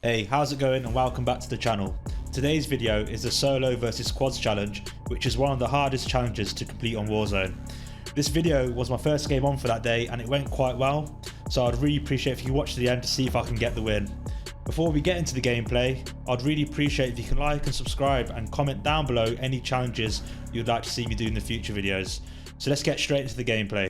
Hey, how's it going and welcome back to the channel. Today's video is the solo versus squads challenge, which is one of the hardest challenges to complete on Warzone. This video was my first game on for that day and it went quite well, so I'd really appreciate if you watch to the end to see if I can get the win. Before we get into the gameplay, I'd really appreciate if you can like and subscribe and comment down below any challenges you'd like to see me do in the future videos. So let's get straight into the gameplay.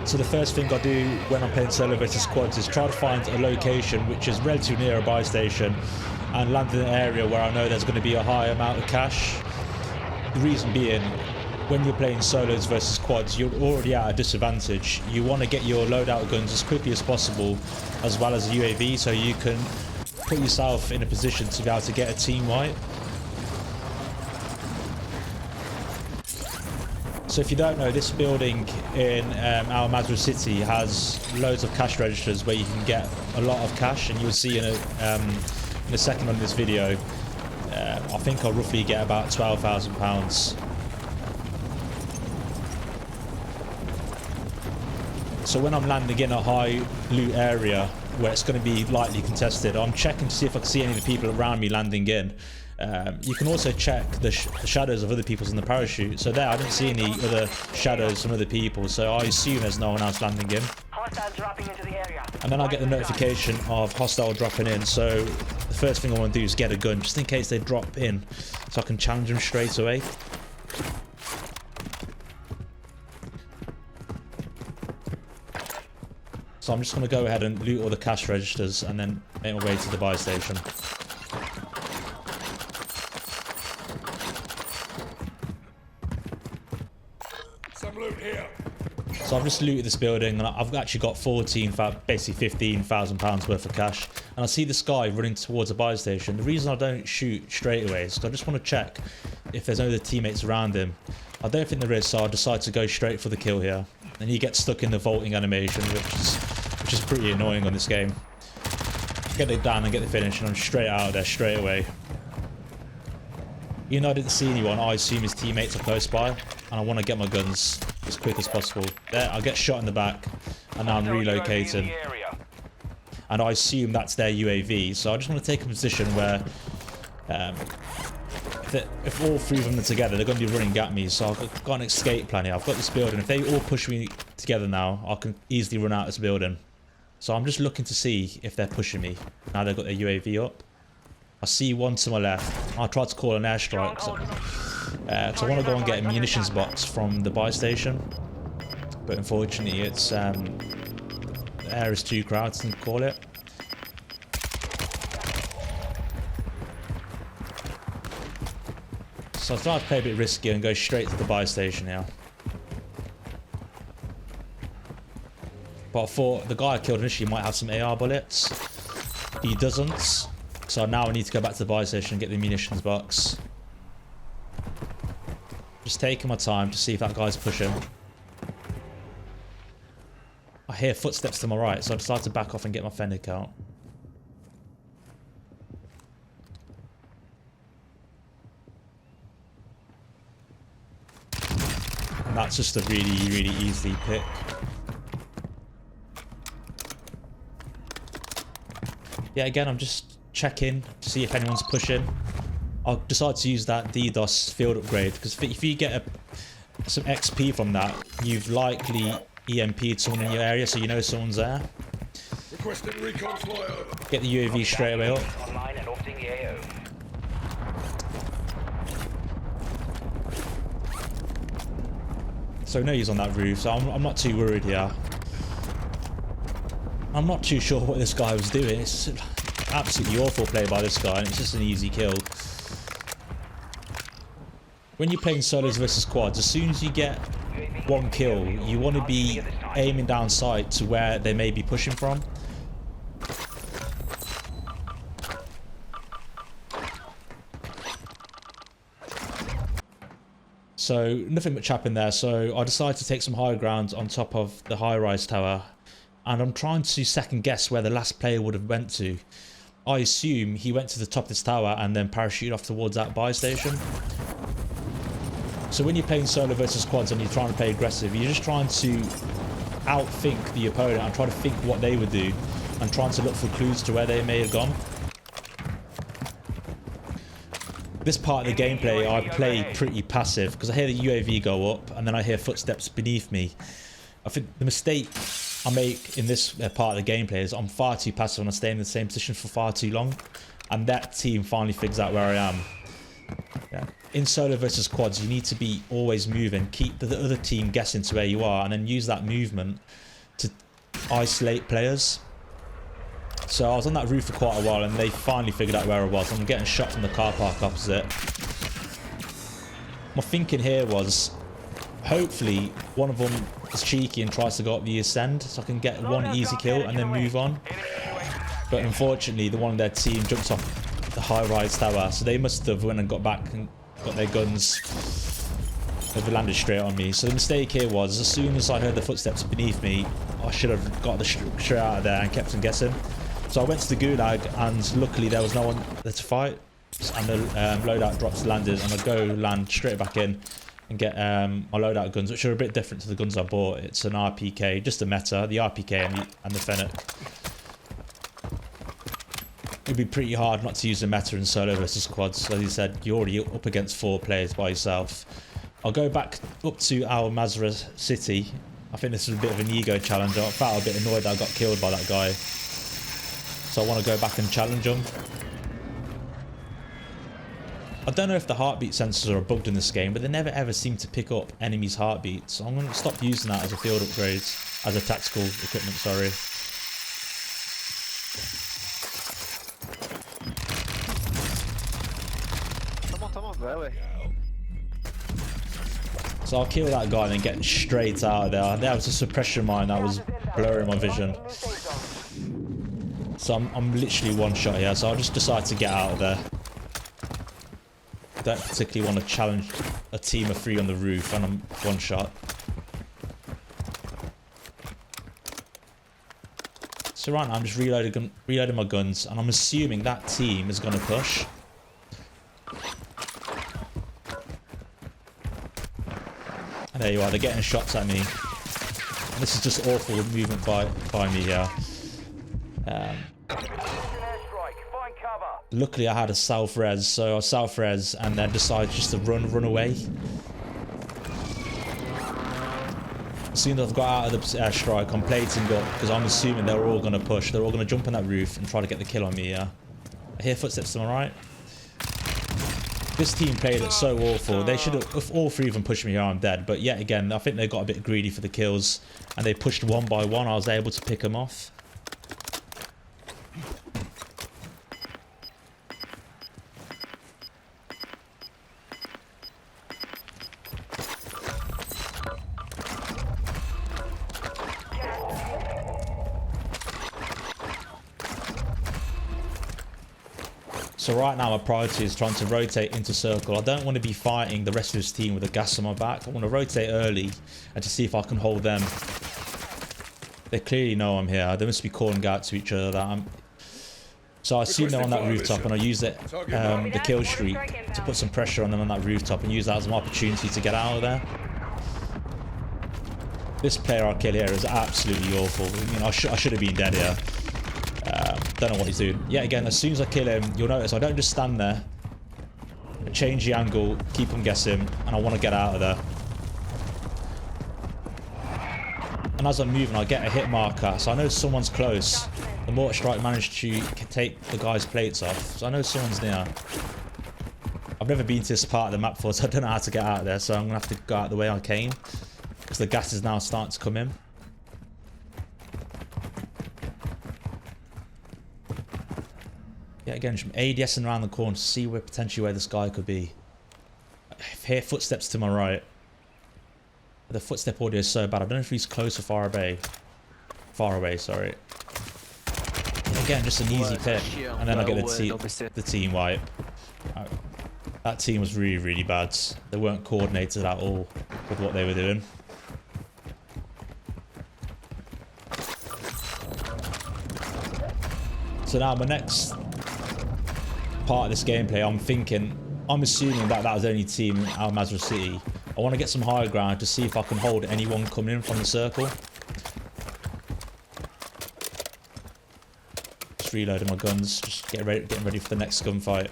So the first thing I do when I'm playing solo versus squads is try to find a location which is relatively near a buy station and land in an area where I know there's going to be a high amount of cash. The reason being, when you're playing solos versus squads, you're already at a disadvantage. You want to get your loadout guns as quickly as possible, as well as a UAV, so you can put yourself in a position to be able to get a team wipe. So if you don't know, this building in Al Mazrah City has loads of cash registers where you can get a lot of cash, and you'll see in a second on this video, I think I'll roughly get about £12,000. So when I'm landing in a high loot area where it's going to be lightly contested, I'm checking to see if I can see any of the people around me landing in. You can also check the shadows of other people's in the parachute. So there, I didn't see any other shadows from other people, so I assume there's no one else landing in. And then I get the notification of hostile dropping in, so the first thing I want to do is get a gun, just in case they drop in, so I can challenge them straight away. So I'm just going to go ahead and loot all the cash registers and then make my way to the buy station. So I've just looted this building and I've actually got basically £15,000 worth of cash. And I see this guy running towards a buy station. The reason I don't shoot straight away is because I just want to check if there's no other teammates around him. I don't think there is, so I decide to go straight for the kill here. And he gets stuck in the vaulting animation, which is pretty annoying on this game. Get it down and get the finish, and I'm straight out of there straight away. Even though I didn't see anyone, I assume his teammates are close by, and I want to get my guns as quick as possible. There, I get shot in the back, and now I'm relocating. And I assume that's their UAV, so I just want to take a position where if all three of them are together, they're going to be running at me, so I've got an escape plan here. I've got this building. If they all push me together now, I can easily run out of this building. So I'm just looking to see if they're pushing me. Now they've got their UAV up. I see one to my left. I tried to call an airstrike, so I want to go and get a munitions box from the buy station, but unfortunately it's the air is too crowded to call it. So I thought I'd play a bit risky and go straight to the buy station here. But I thought the guy I killed initially might have some AR bullets. He doesn't. So now I need to go back to the buy station and get the munitions box. Just taking my time to see if that guy's pushing. I hear footsteps to my right, so I decide to back off and get my fendek out. And that's just a really easy pick. Yeah, again, I'm just checking to see if anyone's pushing. I'll decide to use that DDoS field upgrade, because if you get some XP from that, you've likely EMP'd someone in your area, so you know someone's there. Get the UAV straight away up. So I know he's on that roof, so I'm not too worried here. I'm not too sure what this guy was doing. It's absolutely awful play by this guy, and it's just an easy kill. When you're playing solos versus squads, as soon as you get one kill, you want to be aiming down sight to where they may be pushing from. So nothing much happened there, so I decided to take some high ground on top of the high-rise tower, and I'm trying to second guess where the last player would have went to. I assume he went to the top of this tower and then parachuted off towards that buy station. So when you're playing solo versus squads and you're trying to play aggressive, you're just trying to outthink the opponent and try to think what they would do and trying to look for clues to where they may have gone. This part of the gameplay I play pretty passive because I hear the UAV go up and then I hear footsteps beneath me. I think the mistake I make in this part of the gameplay is I'm far too passive and I stay in the same position for far too long, and that team finally figures out where I am. Yeah. In solo versus squads, you need to be always moving, keep the other team guessing to where you are, and then use that movement to isolate players. So I was on that roof for quite a while and they finally figured out where I was. I'm getting shot from the car park opposite. My thinking here was, hopefully one of them is cheeky and tries to go up the ascend so I can get one easy kill and then move on. But unfortunately the one on their team jumps off the high-rise tower, so they must have went and got back and got their guns. They've landed straight on me. So the mistake here was, as soon as I heard the footsteps beneath me, I should have got the straight out of there and kept on guessing. So I went to the gulag and luckily there was no one there to fight, and the loadout drops landed, and I go land straight back in and get my loadout guns, which are a bit different to the guns I bought. It's an RPK, just a meta, the RPK and the Fennec. It'd be pretty hard not to use the meta in solo versus squads. As you said, you're already up against 4 players by yourself. I'll go back up to Al Mazrah City. I think this is a bit of an ego challenge. I felt a bit annoyed that I got killed by that guy, so I want to go back and challenge him. I don't know if the heartbeat sensors are bugged in this game, but they never ever seem to pick up enemies' heartbeats. So I'm going to stop using that as a field upgrade, as a tactical equipment, sorry. So I'll kill that guy and then get straight out of there. There was a suppression mine that was blurring my vision. So I'm literally one shot here, so I'll just decide to get out of there. I don't particularly want to challenge a team of 3 on the roof, and I'm one shot. So right now I'm just reloading my guns, and I'm assuming that team is going to push. And there you are, they're getting shots at me. And this is just awful movement by me here. Luckily I had a self-res, so I self-res and then decided just to run away. As soon as I've got out of the airstrike, I'm plating up because I'm assuming they're all going to push. They're all going to jump on that roof and try to get the kill on me, yeah. I hear footsteps to my right. This team played it so awful. They should have, if all 3 of them pushed me here, I'm dead. But yet again, I think they got a bit greedy for the kills and they pushed one by one. I was able to pick them off. So right now my priority is trying to rotate into circle. I don't want to be fighting the rest of this team with a gas on my back. I want to rotate early and to see if I can hold them. They clearly know I'm here. They must be calling out to each other. So I assume they're on that rooftop, and I use the kill streak to put some pressure on them on that rooftop and use that as an opportunity to get out of there. This player I kill here is absolutely awful. I mean, I should have been dead here. Don't know what he's doing. Yet again, as soon as I kill him, you'll notice I don't just stand there. I change the angle, keep him guessing, and I want to get out of there. And as I'm moving, I get a hit marker, so I know someone's close. The mortar strike managed to take the guy's plates off, so I know someone's near. I've never been to this part of the map before, so I don't know how to get out of there, so I'm going to have to go out the way I came, because the gas is now starting to come in. Yeah, again, just ADSing around the corner to see potentially where this guy could be. I hear footsteps to my right. The footstep audio is so bad. I don't know if he's close or far away. Far away, sorry. And again, just an easy pick. And then I get the team wipe. That team was really, really bad. They weren't coordinated at all with what they were doing. So now my next part of this gameplay, I'm assuming that was the only team in Al Mazrah City. I want to get some higher ground to see if I can hold anyone coming in from the circle. reloading my guns, just getting ready for the next gunfight.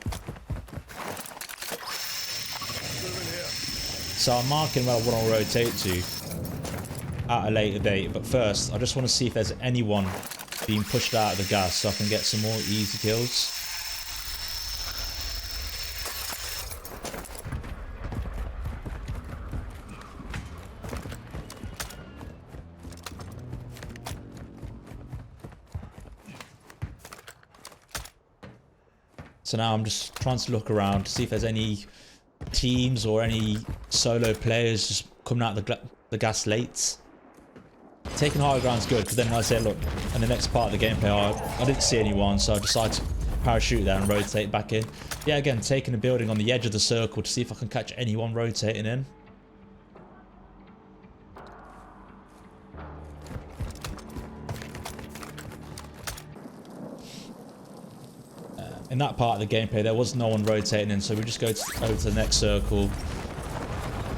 So I'm marking where I want to rotate to at a later date, but first I just want to see if there's anyone being pushed out of the gas so I can get some more easy kills. So now I'm just trying to look around to see if there's any teams or any solo players just coming out of the gas late. Taking high ground's good because then I say, look, in the next part of the gameplay, I didn't see anyone, so I decided to parachute there and rotate back in. Yeah, again, taking a building on the edge of the circle to see if I can catch anyone rotating in. In that part of the gameplay, there was no one rotating in, so we just go over to the next circle.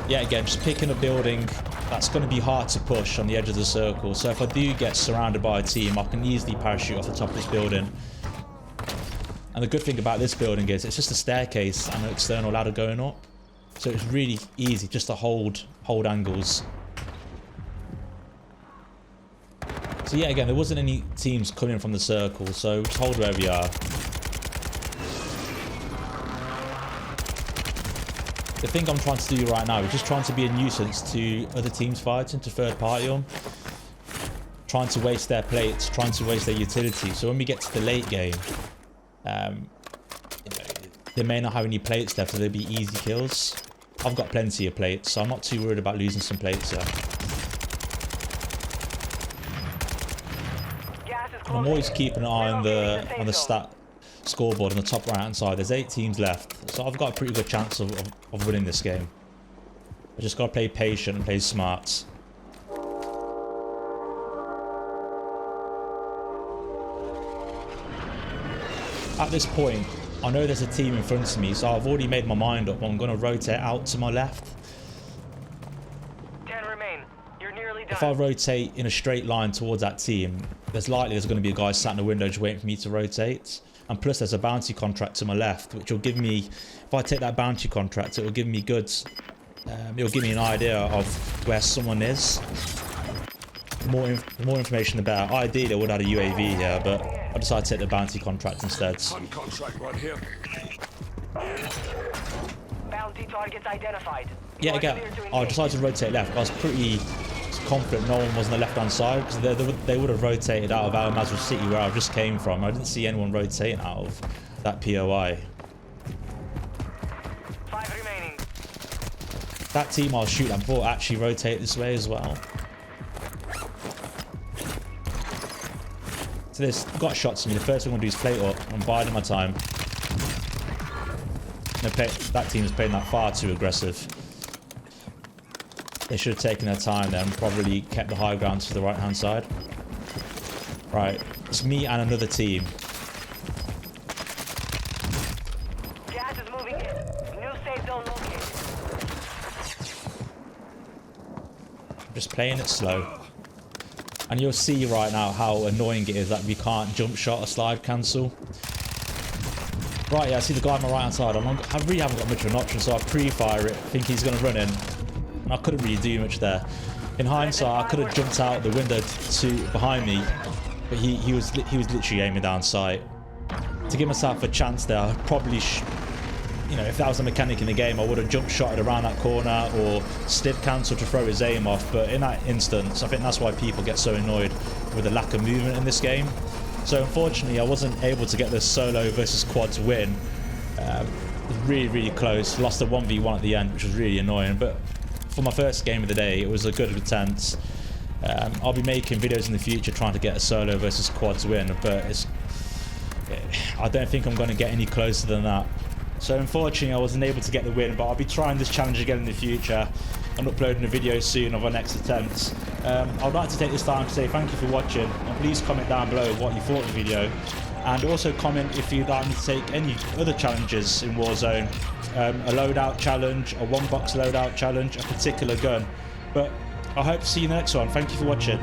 Yeah, again, just picking a building that's going to be hard to push on the edge of the circle. So if I do get surrounded by a team, I can easily parachute off the top of this building. And the good thing about this building is it's just a staircase and an external ladder going up. So it's really easy just to hold angles. So yeah, again, there wasn't any teams coming from the circle, so just hold where we are. The thing I'm trying to do right now is just trying to be a nuisance to other teams fighting, to third party them. Trying to waste their plates, trying to waste their utility. So when we get to the late game, you know, they may not have any plates left, so they'll be easy kills. I've got plenty of plates, so I'm not too worried about losing some plates there. And I'm always keeping an eye on the stat scoreboard on the top right hand side. There's 8 teams left, so I've got a pretty good chance of winning this game. I just gotta play patient and play smart. At this point, I know there's a team in front of me, so I've already made my mind up. I'm gonna rotate out to my left. 10 remain. You're nearly done. If I rotate in a straight line towards that team, there's going to be a guy sat in the window just waiting for me to rotate. And plus there's a bounty contract to my left, which will give me, if I take that bounty contract, it will give me goods. It'll give me an idea of where someone is. The more information the better. Ideally I would have had a UAV here, but I decided to take the bounty contract instead. Contract right here. Bounty targets identified. Yeah, again, I decided to rotate left. I was pretty confident no one was on the left hand side, because they would have rotated out of Al Mazrah City where I just came from. I didn't see anyone rotating out of that POI. 5 remaining. That team I was shooting at before actually rotate this way as well. So this got shots to me. The first thing I'm going to do is plate up. I'm biding my time. That team is playing that far too aggressive. They should have taken their time then, probably kept the high ground to the right hand side. Right, it's me and another team. Gas is moving in. New safe zone located. I'm just playing it slow. And you'll see right now how annoying it is that we can't jump shot or slide cancel. Right, yeah, I see the guy on my right hand side. I really haven't got much of an option, so I pre-fire it, think he's going to run in. And I couldn't really do much there. In hindsight, I could have jumped out the window to behind me, but he was literally aiming down sight. To give myself a chance there, I probably, you know, if that was a mechanic in the game, I would have jump shotted around that corner or stiff cancel to throw his aim off. But in that instance, I think that's why people get so annoyed with the lack of movement in this game. So unfortunately, I wasn't able to get the solo versus quads win. Really, really close. Lost a 1v1 at the end, which was really annoying. But for my first game of the day, it was a good attempt. I'll be making videos in the future trying to get a solo versus quads win, but I don't think I'm going to get any closer than that. So unfortunately, I wasn't able to get the win, but I'll be trying this challenge again in the future and uploading a video soon of our next attempts. I'd like to take this time to say thank you for watching, and please comment down below what you thought of the video, and also comment if you'd like me to take any other challenges in Warzone, a loadout challenge, a one box loadout challenge, a particular gun. But I hope to see you in the next one. Thank you for watching.